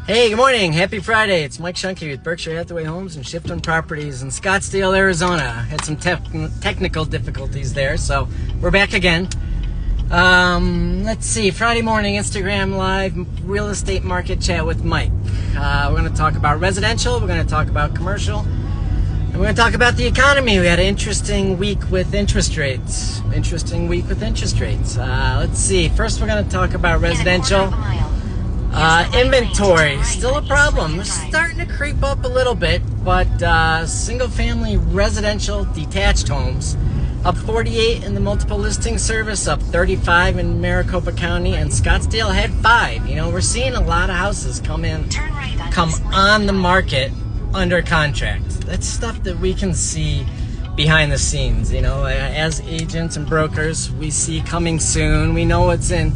Hey, good morning. Happy Friday. It's Mike Zschunke with Berkshire Hathaway Homes and Shifton Properties in Scottsdale, Arizona. Had some technical difficulties there, so we're back again. Let's see. Friday morning, Instagram Live, real estate market chat with Mike. We're going to talk about residential. We're going to talk about commercial. And we're going to talk about the economy. We had an interesting week with interest rates. Let's see. First, we're going to talk about residential. Inventory, still a problem. They're starting to creep up a little bit, but single-family residential detached homes up 48 in the multiple listing service, up 35 in Maricopa County, and Scottsdale had 5. You know, we're seeing a lot of houses come on the market under contract. That's stuff that we can see behind the scenes. You know, as agents and brokers, we see coming soon. We know what's in.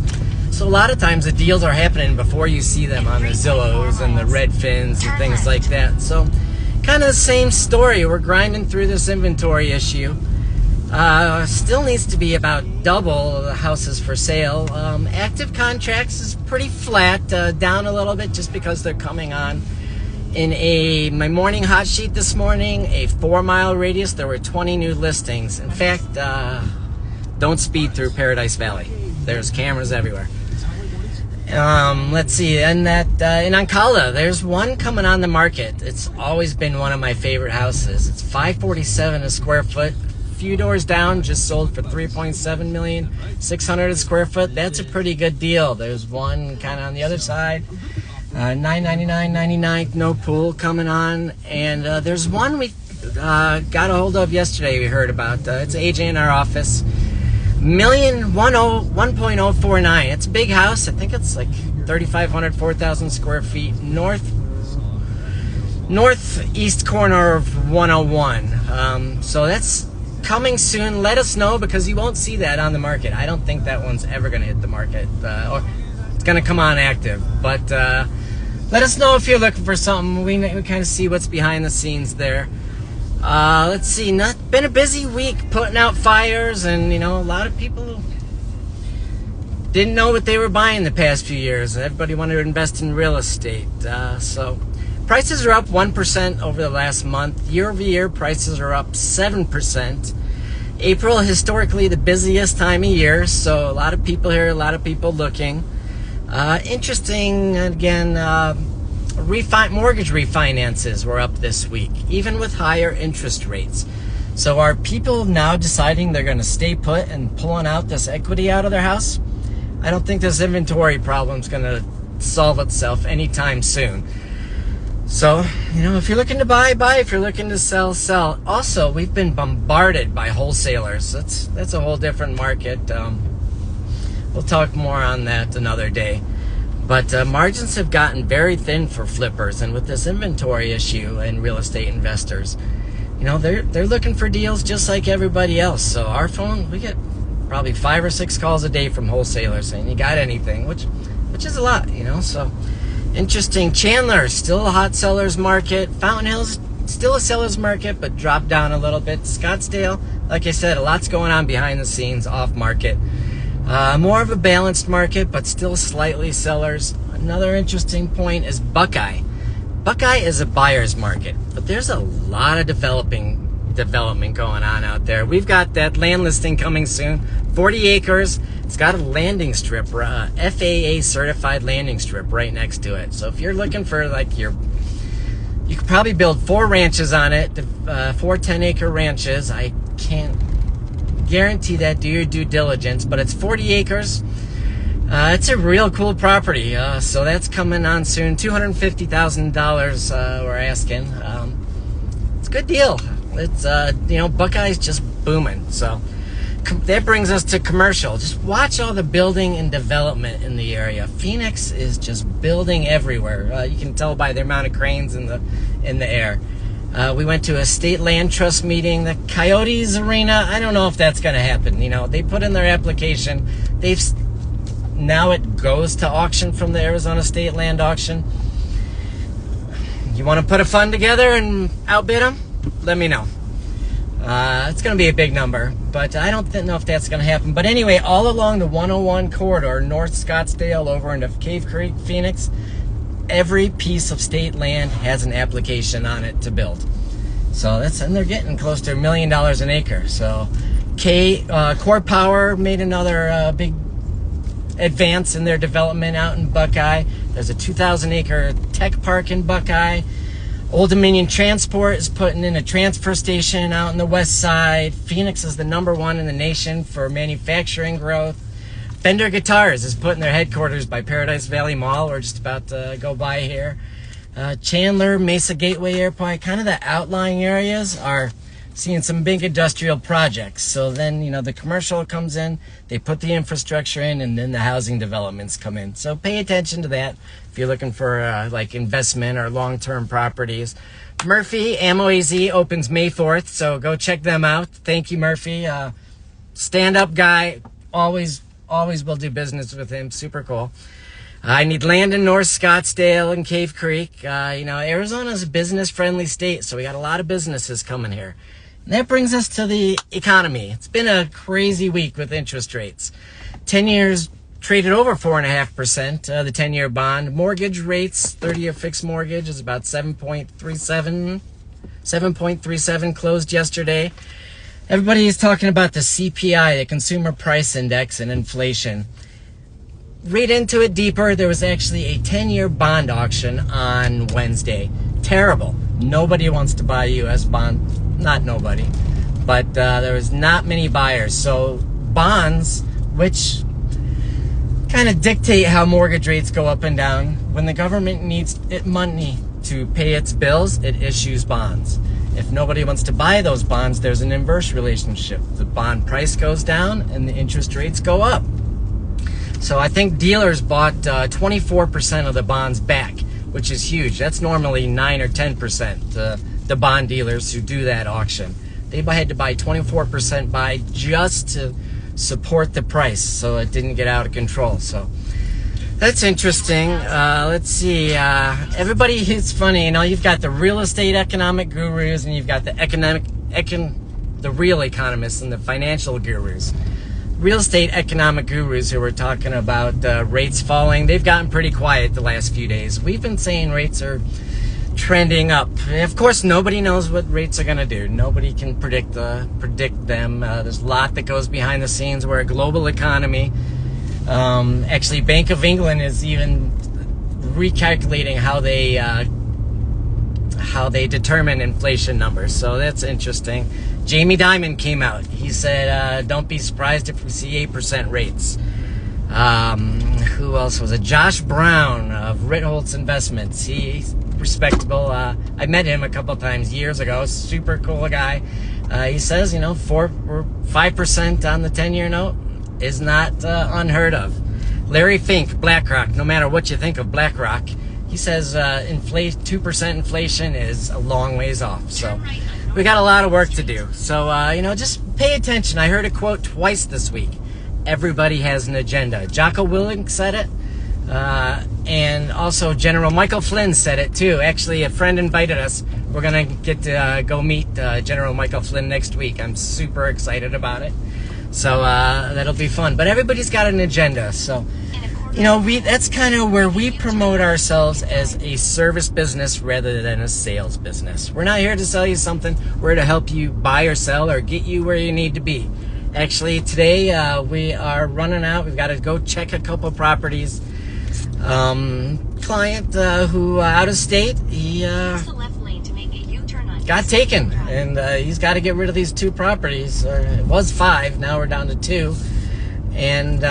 So a lot of times the deals are happening before you see them on the Zillows and the Redfins and things like that. So kind of the same story. We're grinding through this inventory issue. Still needs to be about double the houses for sale. Active contracts is pretty flat, down a little bit just because they're coming on. In my morning hot sheet this morning, a 4-mile radius, there were 20 new listings. In fact, don't speed through Paradise Valley. There's cameras everywhere. Let's see, and in Ancala, there's one coming on the market. It's always been one of my favorite houses. It's $547 a square foot. A few doors down, just sold for $3.7 million, $600 a square foot. That's a pretty good deal. There's one kind of on the other side, $999, $99, no pool coming on, and there's one we got a hold of yesterday. We heard about. It's an agent in our office. 1.049. It's a big house. I think it's like 3,500, 4,000 square feet. Northeast corner of 101. So that's coming soon. Let us know because you won't see that on the market. I don't think that one's ever going to hit the market. Or it's going to come on active. But let us know if you're looking for something. We kind of see what's behind the scenes there. Let's see, been a busy week putting out fires, and you know, a lot of people didn't know what they were buying the past few years. Everybody wanted to invest in real estate. So prices are up 1% over the last month. Year over year, prices are up 7%. April, historically the busiest time of year, so a lot of people here, a lot of people looking. Interesting, again, mortgage refinances were up this week, even with higher interest rates. So are people now deciding they're going to stay put and pulling out this equity out of their house? I don't think this inventory problem is going to solve itself anytime soon. So, you know, if you're looking to buy, buy. If you're looking to sell, sell. Also, we've been bombarded by wholesalers. That's a whole different market. We'll talk more on that another day. But margins have gotten very thin for flippers, and with this inventory issue and real estate investors, you know, they're looking for deals just like everybody else. So our phone, we get probably 5 or 6 calls a day from wholesalers saying, you got anything, which is a lot, you know. So interesting. Chandler, still a hot seller's market. Fountain Hills, still a seller's market, but dropped down a little bit. Scottsdale, like I said, a lot's going on behind the scenes, off market. More of a balanced market, but still slightly sellers. Another interesting point is Buckeye. Buckeye is a buyer's market, but there's a lot of development going on out there. We've got that land listing coming soon, 40 acres. It's got a landing strip, FAA certified landing strip right next to it. So if you're looking for like you could probably build 4 ranches on it, 4 10-acre ranches. I can't guarantee that. Do your due diligence, but it's 40 acres. It's a real cool property, so that's coming on soon. $250,000 we're asking. It's a good deal. It's you know, Buckeye's just booming. So that brings us to commercial. Just watch all the building and development in the area. Phoenix is just building everywhere. You can tell by the amount of cranes in the air. We went to a state land trust meeting. The Coyotes Arena, I don't know if that's going to happen. You know, they put in their application. Now it goes to auction from the Arizona State Land Auction. You want to put a fund together and outbid them? Let me know. It's going to be a big number, but I don't know if that's going to happen. But anyway, all along the 101 corridor, North Scottsdale over into Cave Creek, Phoenix, every piece of state land has an application on it to build. So and they're getting close to $1 million an acre. So Core Power made another big advance in their development out in Buckeye. There's a 2,000 acre tech park in Buckeye. Old Dominion Transport is putting in a transfer station out on the west side. Phoenix is the #1 in the nation for manufacturing growth. Fender Guitars is putting their headquarters by Paradise Valley Mall. We're just about to go by here. Chandler, Mesa Gateway Airport, kind of the outlying areas are seeing some big industrial projects. So then, the commercial comes in, they put the infrastructure in, and then the housing developments come in. So pay attention to that if you're looking for like investment or long-term properties. Murphy, Ammo AZ opens May 4th, so go check them out. Thank you, Murphy. Stand-up guy, always will do business with him. Super cool. I need land in North Scottsdale and Cave Creek. Arizona's a business-friendly state, so we got a lot of businesses coming here. And that brings us to the economy. It's been a crazy week with interest rates. 10 years traded over 4.5%, the 10-year bond. Mortgage rates, 30-year fixed mortgage is about 7.37. 7.37 closed yesterday. Everybody is talking about the CPI, the Consumer Price Index, and inflation. Read into it deeper. There was actually a 10-year bond auction on Wednesday. Terrible. Nobody wants to buy a U.S. bond. Not nobody. But there was not many buyers. So bonds, which kind of dictate how mortgage rates go up and down, when the government needs money to pay its bills, it issues bonds. If nobody wants to buy those bonds, there's an inverse relationship. The bond price goes down and the interest rates go up. So I think dealers bought 24% of the bonds back, which is huge. That's normally 9 or 10%, the bond dealers who do that auction. They had to buy 24% buy just to support the price so it didn't get out of control. So that's interesting. Let's see. Everybody, it's funny, you've got the real estate economic gurus and you've got the real economists and the financial gurus. Real estate economic gurus who were talking about rates falling, they've gotten pretty quiet the last few days. We've been saying rates are trending up. Of course, nobody knows what rates are going to do. Nobody can predict them. There's a lot that goes behind the scenes. We're a global economy. Actually, Bank of England is even recalculating how they determine inflation numbers. So that's interesting. Jamie Dimon came out. He said, don't be surprised if we see 8% rates. Who else was it? Josh Brown of Ritholtz Investments. He's respectable. I met him a couple times years ago. Super cool guy. He says, 4 or 5% on the 10-year note is not unheard of. Larry Fink, BlackRock. No matter what you think of BlackRock, he says 2% inflation is a long ways off. So we got a lot of work to do. So, just pay attention. I heard a quote twice this week. Everybody has an agenda. Jocko Willink said it. And also General Michael Flynn said it too. Actually, a friend invited us. We're going to get to go meet General Michael Flynn next week. I'm super excited about it. So that'll be fun. But everybody's got an agenda. So, that's kind of where we promote ourselves as a service business rather than a sales business. We're not here to sell you something. We're to help you buy or sell or get you where you need to be. Actually, today we are running out. We've got to go check a couple properties. Client who out of state, he got taken, and he's got to get rid of these 2 properties. It was 5, now we're down to 2. And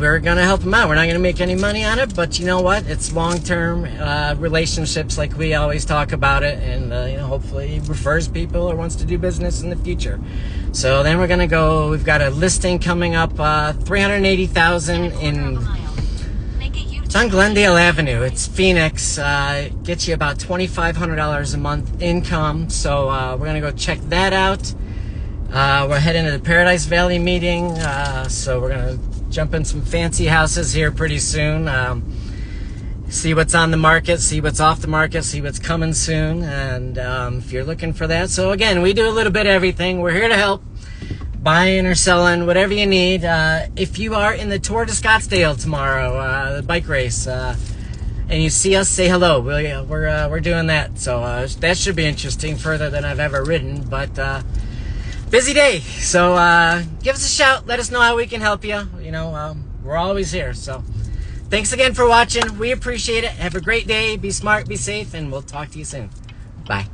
we're going to help him out. We're not going to make any money on it, but you know what? It's long-term relationships like we always talk about it, and hopefully he refers people or wants to do business in the future. So then we're going to go, we've got a listing coming up, $380,000 in, it's on Glendale Avenue. It's Phoenix. Gets you about $2,500 a month income. So we're going to go check that out. We're heading to the Paradise Valley meeting, so we're going to jump in some fancy houses here pretty soon. See what's on the market, see what's off the market, see what's coming soon, and if you're looking for that. So again, we do a little bit of everything. We're here to help, buying or selling, whatever you need. If you are in the Tour de Scottsdale tomorrow, the bike race, and you see us, say hello. We're doing that, so that should be interesting, further than I've ever ridden. But busy day, so give us a shout. Let us know how we can help you. You know, we're always here. So thanks again for watching. We appreciate it. Have a great day. Be smart, be safe, and we'll talk to you soon. Bye.